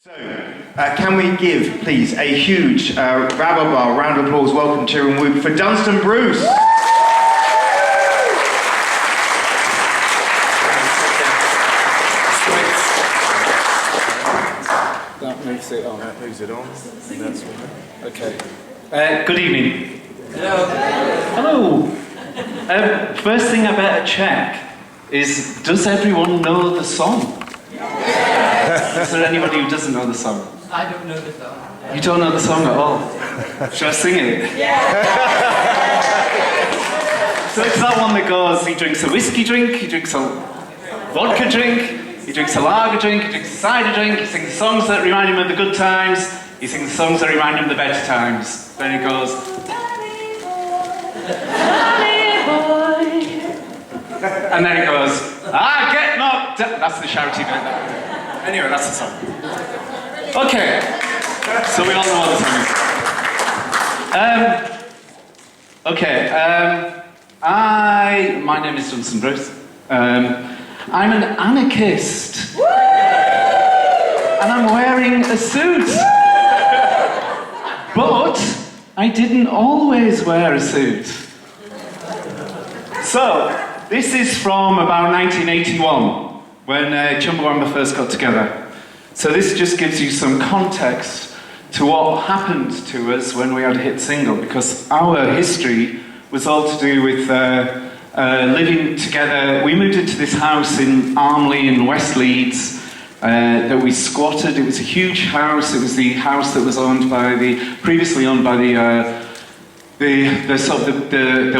So, can we give, please, a huge round of applause, welcome, cheer and whoop for Dunstan Bruce? That moves it on. That moves it on. That's Okay. Good evening. Hello. Hello. First thing I better check is, does everyone know the song? Is there anybody who doesn't know the song? I don't know the song. You don't know the song at all? Should I sing it? Yeah. So it's that one that goes, he drinks a whiskey drink, he drinks a vodka drink, he drinks a lager drink, he drinks a cider drink, he sings songs that remind him of the good times, he sings songs that remind him of the better times. Then he goes, and then it goes, I get knocked down. That's the shouty bit. Anyway, that's the song. Okay, so we all know what the song is. My name is Dunstan Bruce. I'm an anarchist. And I'm wearing a suit. But I didn't always wear a suit. So, this is from about 1981, when Chumbawamba first got together. So this just gives you some context to what happened to us when we had a hit single, because our history was all to do with living together. We moved into this house in Armley in West Leeds that we squatted. It was a huge house. It was the house that was previously owned by the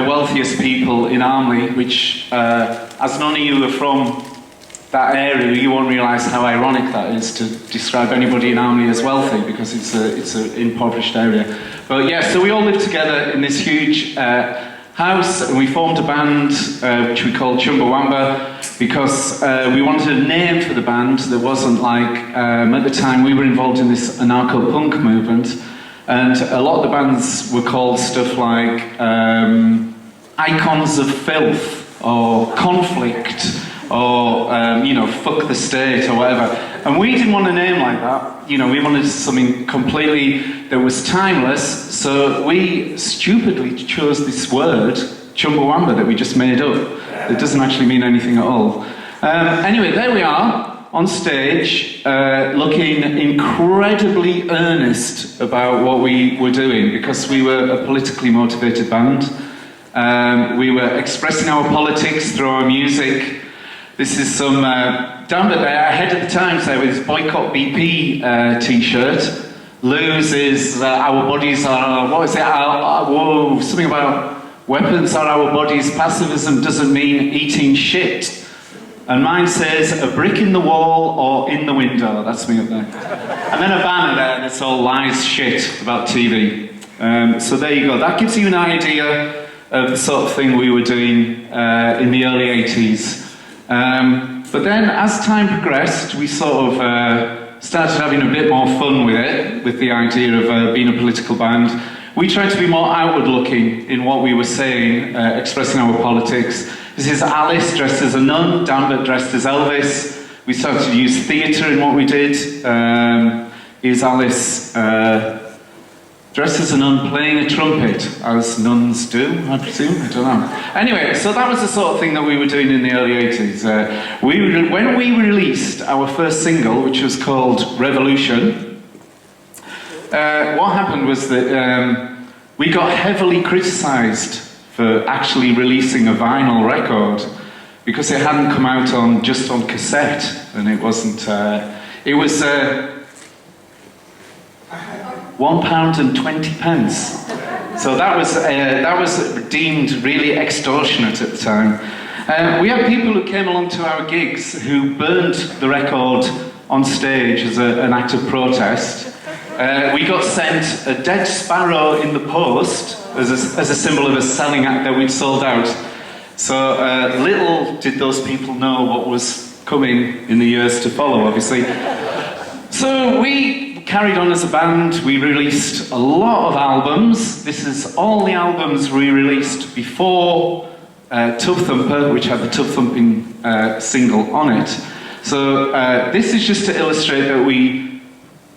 wealthiest people in Armley, which, as none of you are from that area, you won't realise how ironic that is to describe anybody in Armley as wealthy, because it's an impoverished area. But yeah, so we all lived together in this huge house, and we formed a band which we called Chumbawamba, because we wanted a name for the band that wasn't like, at the time we were involved in this anarcho-punk movement, and a lot of the bands were called stuff like Icons of Filth, or Conflict, or, Fuck the State, or whatever. And we didn't want a name like that. You know, we wanted something completely that was timeless, so we stupidly chose this word, Chumbawamba, that we just made up. It doesn't actually mean anything at all. Anyway, there we are, on stage, looking incredibly earnest about what we were doing, because we were a politically motivated band. We were expressing our politics through our music. This is some, down there, ahead of the times there with his Boycott BP t-shirt. Lou's is Our Bodies Are, what is it? Something about weapons are our bodies, pacifism doesn't mean eating shit. And mine says, a brick in the wall or in the window. That's me up there. And then a banner there that's all lies shit about TV. So there you go. That gives you an idea of the sort of thing we were doing in the early 80s. But then, as time progressed, we sort of started having a bit more fun with it, with the idea of being a political band. We tried to be more outward-looking in what we were saying, expressing our politics. This is Alice dressed as a nun, Danbert dressed as Elvis. We started to use theatre in what we did. Here's Alice dressed as a nun playing a trumpet, as nuns do, I presume, I don't know. Anyway, so that was the sort of thing that we were doing in the early 80s. When we released our first single, which was called Revolution, what happened was that we got heavily criticised for actually releasing a vinyl record, because it hadn't come out just on cassette, and it wasn't, it was £1.20. So that was deemed really extortionate at the time. We had people who came along to our gigs who burned the record on stage as an act of protest. We got sent a dead sparrow in the post as a symbol of a selling act that we'd sold out. So little did those people know what was coming in the years to follow, obviously. So we carried on as a band. We released a lot of albums. This is all the albums we released before Tubthumping, which had the Tubthumping single on it. So this is just to illustrate that we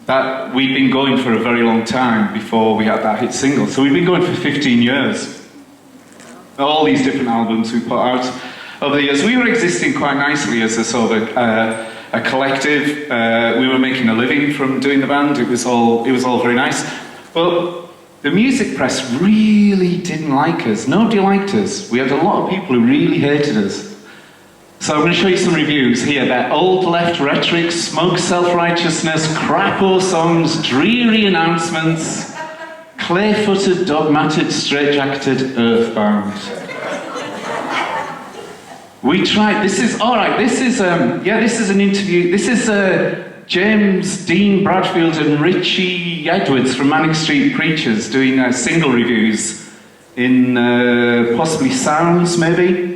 that we'd been going for a very long time before we had that hit single. So we've been going for 15 years. All these different albums we put out over the years. We were existing quite nicely as a sort of a collective. We were making a living from doing the band. It was all very nice. But the music press really didn't like us. Nobody liked us. We had a lot of people who really hated us. So I'm going to show you some reviews here. They're old left rhetoric, smoke self-righteousness, crapo songs, dreary announcements, clay-footed, dogmatic, straight-jacketed, earthbound. We tried, this is an interview, this is James Dean Bradfield and Richie Edwards from Manic Street Preachers doing single reviews in possibly Sounds, maybe?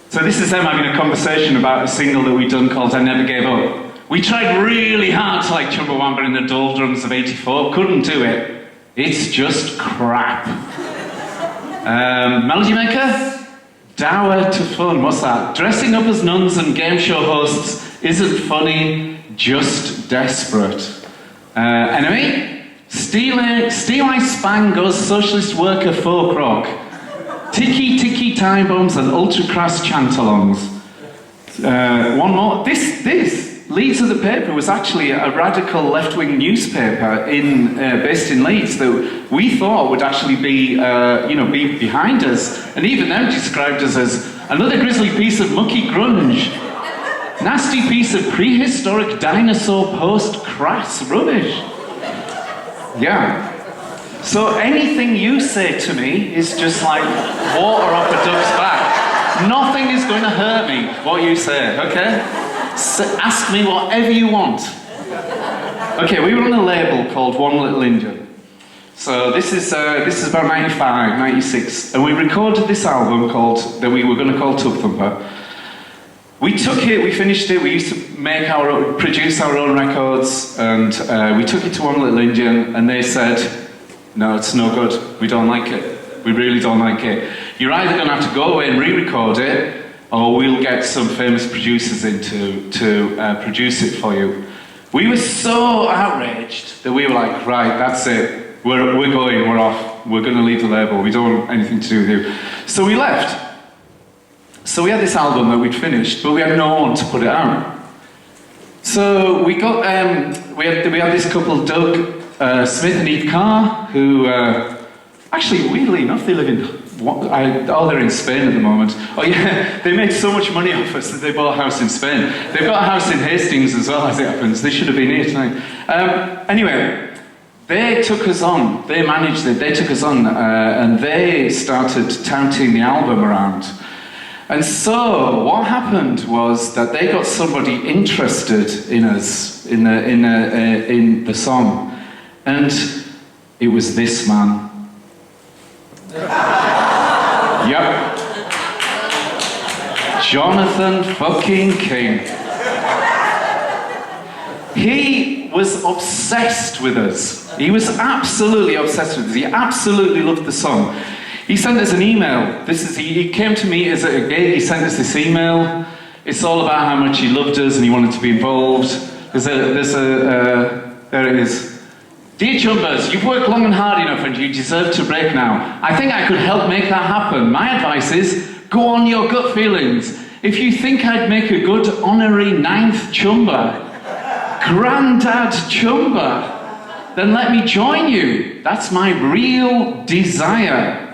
So this is them having a conversation about a single that we'd done called I Never Gave Up. We tried really hard to like Chumbawamba in the doldrums of '84, couldn't do it. It's just crap. Melody Maker? Dour to fun, what's that? Dressing up as nuns and game show hosts isn't funny, just desperate. Enemy? Steel Eye Spang goes socialist worker folk rock. Ticky time bombs and ultra crass chantalongs. One more. This Leeds of the Paper was actually a radical left-wing newspaper based in Leeds that we thought would actually be behind us, and even them described us as another grisly piece of mucky grunge, nasty piece of prehistoric dinosaur post-crass rubbish. Yeah. So anything you say to me is just like water off a duck's back. Nothing is going to hurt me, what you say, okay? So ask me whatever you want. Okay, we were on a label called One Little Indian. So this is about 95, 96, and we recorded this album that we were going to call Tubthumper. We took it, we finished it, we used to produce our own records, and we took it to One Little Indian, and they said, no, it's no good. We don't like it. We really don't like it. You're either going to have to go away and re-record it, or we'll get some famous producers in to produce it for you. We were so outraged that we were like, right, that's it. We're going, we're off. We're going to leave the label. We don't want anything to do with you. So we left. So we had this album that we'd finished, but we had no one to put it out. So we got, we had this couple, Doug Smith and Eve Carr, who actually, weirdly enough, they live in. They're in Spain at the moment. Oh yeah, they made so much money off us that they bought a house in Spain. They've got a house in Hastings as well, as it happens. They should have been here tonight. Anyway, they took us on. They managed it. They took us on, and they started touting the album around. And so what happened was that they got somebody interested in us in the song. And it was this man. Yep. Jonathan fucking King. He was obsessed with us. He was absolutely obsessed with us. He absolutely loved the song. He sent us an email. He came to me as a gig. He sent us this email. It's all about how much he loved us and he wanted to be involved. There it is. Dear Chumbers, you've worked long and hard enough and you deserve to break now. I think I could help make that happen. My advice is, go on your gut feelings. If you think I'd make a good honorary 9th Chumba, Grandad Chumba, then let me join you. That's my real desire.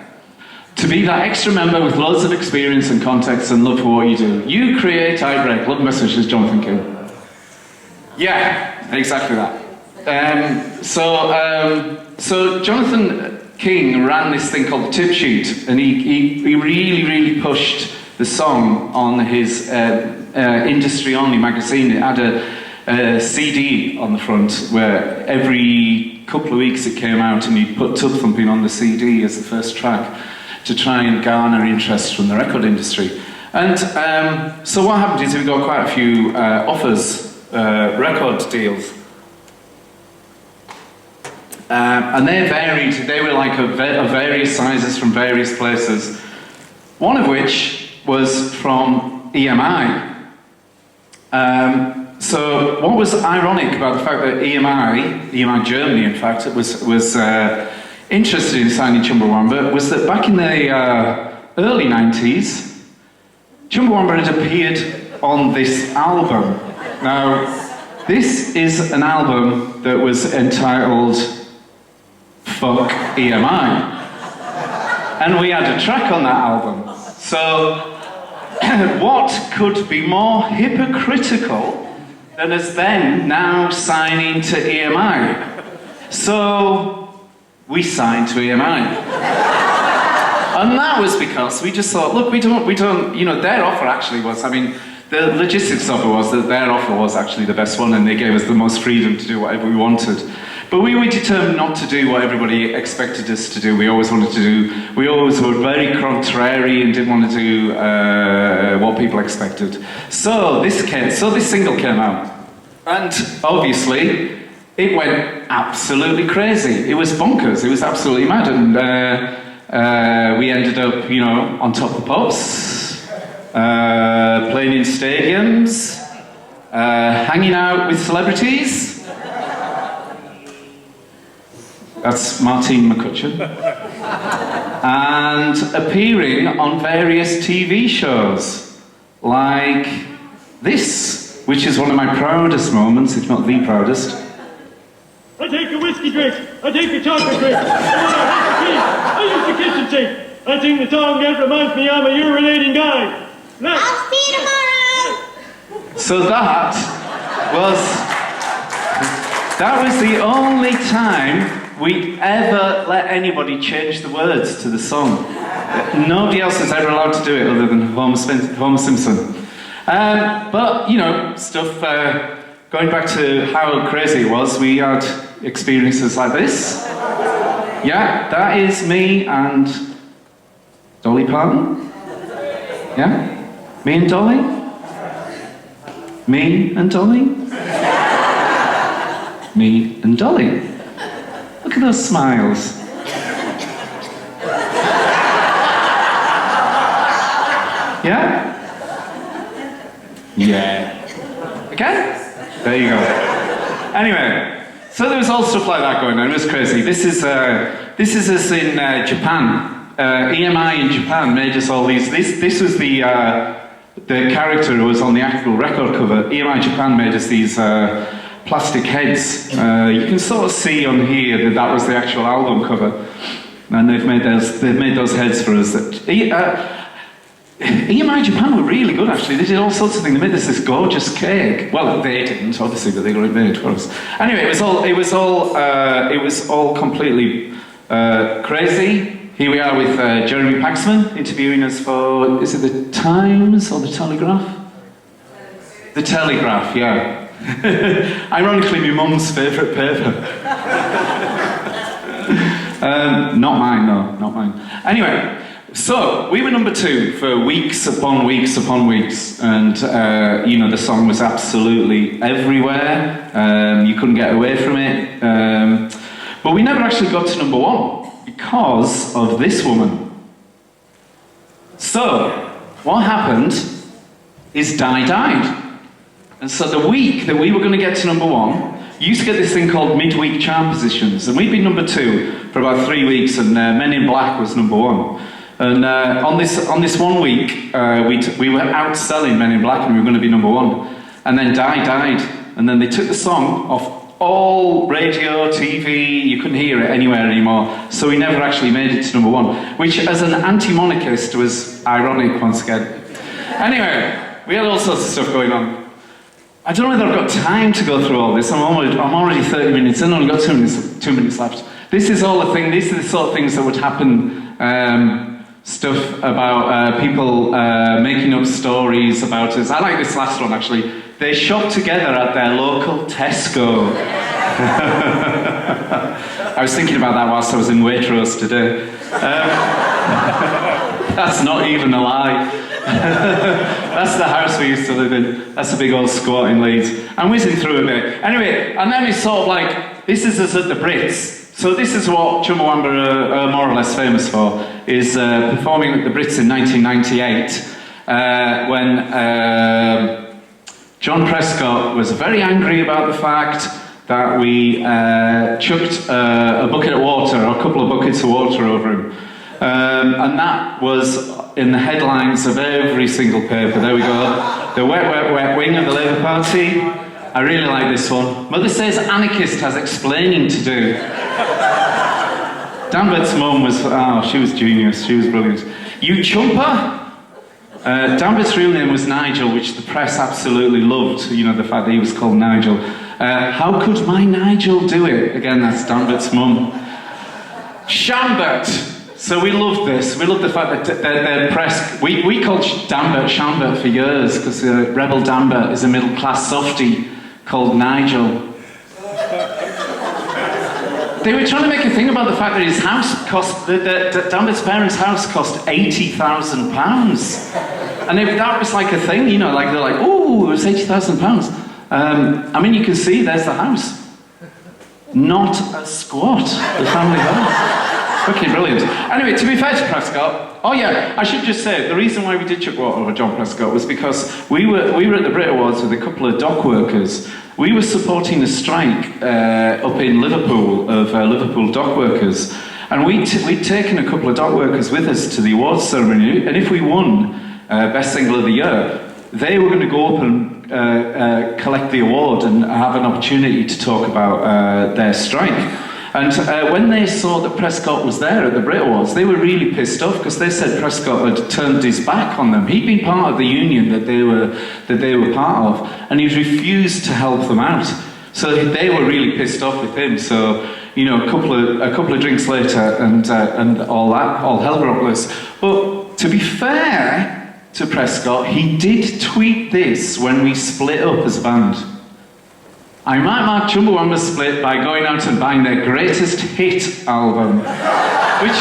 To be that extra member with loads of experience and context and love for what you do. You create, I break. Love messages, Jonathan King. Yeah, exactly that. So Jonathan King ran this thing called the Tip Sheet, and he really pushed the song on his industry-only magazine. It had a CD on the front where every couple of weeks it came out, and he'd put Tubthumping on the CD as the first track to try and garner interest from the record industry. And so what happened is we got quite a few offers, record deals. And they varied. They were like of various sizes from various places. One of which was from EMI. So what was ironic about the fact that EMI Germany, in fact, was interested in signing Chumbawamba was that back in the early 90s, Chumbawamba had appeared on this album. Now, this is an album that was entitled Fuck EMI. And we had a track on that album. So, what could be more hypocritical than us then now signing to EMI? So, we signed to EMI. And that was because we just thought, look, we don't, you know, their offer actually was, I mean, the logistics of it was that their offer was actually the best one and they gave us the most freedom to do whatever we wanted. But we were determined not to do what everybody expected us to do. We always were very contrary and didn't want to do what people expected. So this single came out. And obviously, it went absolutely crazy. It was bonkers. It was absolutely mad. And we ended up, you know, on top of pubs, playing in stadiums, hanging out with celebrities. That's Martine McCutcheon. And appearing on various TV shows, like this, which is one of my proudest moments, if not the proudest. I take a whiskey drink, I take a chocolate drink, I use the kitchen sink. I sing the song that reminds me I'm a urinating guy. Now, I'll see you tomorrow! So that was the only time we ever let anybody change the words to the song. Nobody else was ever allowed to do it other than Homer Simpson. But, you know, stuff, going back to how crazy it was, we had experiences like this. Yeah, that is me and Dolly Parton. Yeah? Me and Dolly? Me and Dolly? Me and Dolly. Look at those smiles. Yeah? Yeah. Again? There you go. Anyway, so there was all stuff like that going on. It was crazy. This is us in Japan. EMI in Japan made us all these. This was the character who was on the actual record cover. EMI Japan made us these plastic heads. You can sort of see on here that was the actual album cover, and they've made those heads for us. EMI Japan were really good, actually. They did all sorts of things. They made us this gorgeous cake. Well, they didn't, obviously, but they got it made for us. Anyway, it was all completely crazy. Here we are with Jeremy Paxman interviewing us for, is it the Times or the Telegraph? The Telegraph, yeah. Ironically, my mum's favourite paper. Not mine, no, not mine. Anyway, so we were number 2 for weeks upon weeks upon weeks, and you know, the song was absolutely everywhere. You couldn't get away from it. But we never actually got to number 1 because of this woman. So, what happened is Di died. And so the week that we were going to get to number 1, you used to get this thing called midweek chart positions, and we'd been number 2 for about 3 weeks, and Men in Black was number 1. And on this 1 week, we were outselling Men in Black, and we were going to be number 1. And then Di died, and then they took the song off all radio, TV, you couldn't hear it anywhere anymore, so we never actually made it to number 1, which as an anti-monarchist was ironic once again. Anyway, we had all sorts of stuff going on. I don't know whether I've got time to go through all this. I'm already 30 minutes in, I've only got 2 minutes left. This is all the thing, these are the sort of things that would happen, stuff about people making up stories about us. I like this last one, actually. They shop together at their local Tesco. I was thinking about that whilst I was in Waitrose today. That's not even a lie. That's the house we used to live in. That's a big old squat in Leeds. I'm whizzing through a bit. Anyway, and then it's sort of like, this is us at the Brits. So this is what Chumbawamba are more or less famous for, is performing at the Brits in 1998, when John Prescott was very angry about the fact that we chucked a bucket of water, or a couple of buckets of water over him. And that was in the headlines of every single paper. There we go. The wet, wet, wet wing of the Labour Party. I really like this one. Mother says anarchist has explaining to do. Danbert's mum was, she was genius, she was brilliant. You chumper? Danbert's real name was Nigel, which the press absolutely loved, you know, the fact that he was called Nigel. How could my Nigel do it? Again, that's Danbert's mum. Shambert. So we love this. We love the fact that the press... We called Danbert Shambert for years, because Rebel Danbert is a middle-class softie called Nigel. They were trying to make a thing about the fact that his house cost... that Danbert's parents' house cost £80,000. And that was like a thing, you know, like they're like, ooh, it was £80,000. I mean, you can see there's the house. Not a squat, the family house. Okay, brilliant. Anyway, to be fair to Prescott, oh yeah, I should just say, the reason why we did chuck water over John Prescott was because we were at the Brit Awards with a couple of dock workers. We were supporting a strike up in Liverpool of Liverpool dock workers. And we'd taken a couple of dock workers with us to the awards ceremony, and if we won Best Single of the Year, they were going to go up and collect the award and have an opportunity to talk about their strike. And when they saw that Prescott was there at the Brit Awards, they were really pissed off because they said Prescott had turned his back on them. He'd been part of the union that they were part of, and he refused to help them out. So they were really pissed off with him. So, you know, a couple of drinks later, and all hell broke loose. But to be fair to Prescott, he did tweet this when we split up as a band. I might mark Chumbawamba's split by going out and buying their greatest hit album, which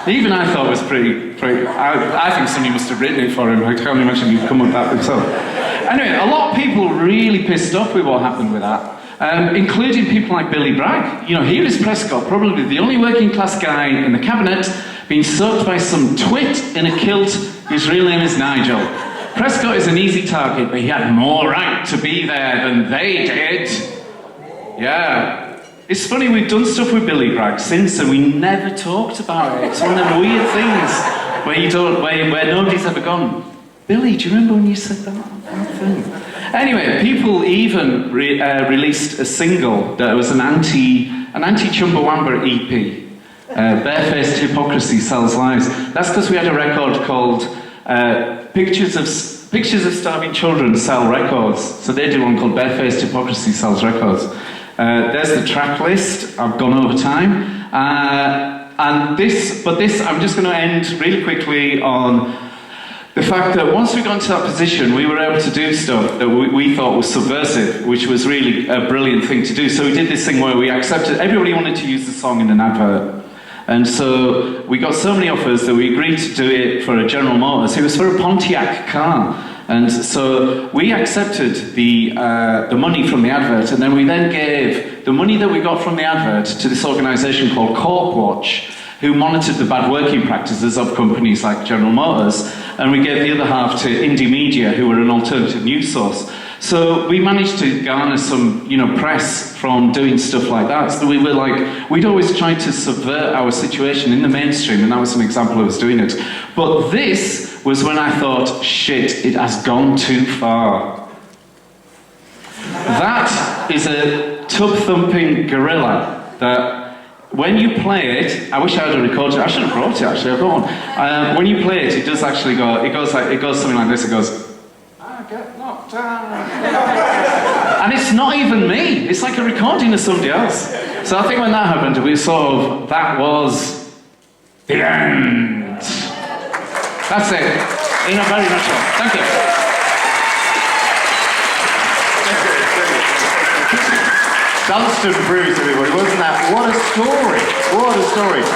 even I thought was pretty I think somebody must have written it for him. I can't imagine he'd come up with that himself. Anyway, a lot of people really pissed off with what happened with that, including people like Billy Bragg. You know, here is Prescott, probably the only working class guy in the cabinet, being soaked by some twit in a kilt whose real name is Nigel. Prescott is an easy target, but he had more right to be there than they did. Yeah. It's funny, we've done stuff with Billy Bragg since, and we never talked about it. It's one of the weird things where nobody's ever gone, Billy, do you remember when you said that thing? Anyway, people even released a single that was an anti-Chumbawamba EP. Barefaced Hypocrisy Sells Lives. That's because we had a record called Pictures of Starving Children Sell Records. So they did one called Barefaced Hypocrisy Sells Records. There's the track list. I've gone over time. I'm just going to end really quickly on the fact that once we got into that position, we were able to do stuff that we thought was subversive, which was really a brilliant thing to do. So we did this thing where we accepted, everybody wanted to use the song in an advert. And so we got so many offers that we agreed to do it for a General Motors. It was for a Pontiac car. And so we accepted the money from the advert, and then we gave the money that we got from the advert to this organisation called Corp Watch, who monitored the bad working practices of companies like General Motors, and we gave the other half to Indie Media, who were an alternative news source. So we managed to garner some, press from doing stuff like that. So we were like, we'd always tried to subvert our situation in the mainstream, and that was an example of us doing it. But this was when I thought, shit, it has gone too far. That is a tub-thumping gorilla that when you play it, I wish I had a recorder. I should have brought it actually. I've got one. When you play it, it does actually go. It goes something like this. It goes. I get knocked down. And it's not even me. It's like a recording of somebody else. So I think when that happened, that was the end. That's it. In a very nutshell. Thank you. Dunstan Bruce, everybody, wasn't that? What a story! What a story!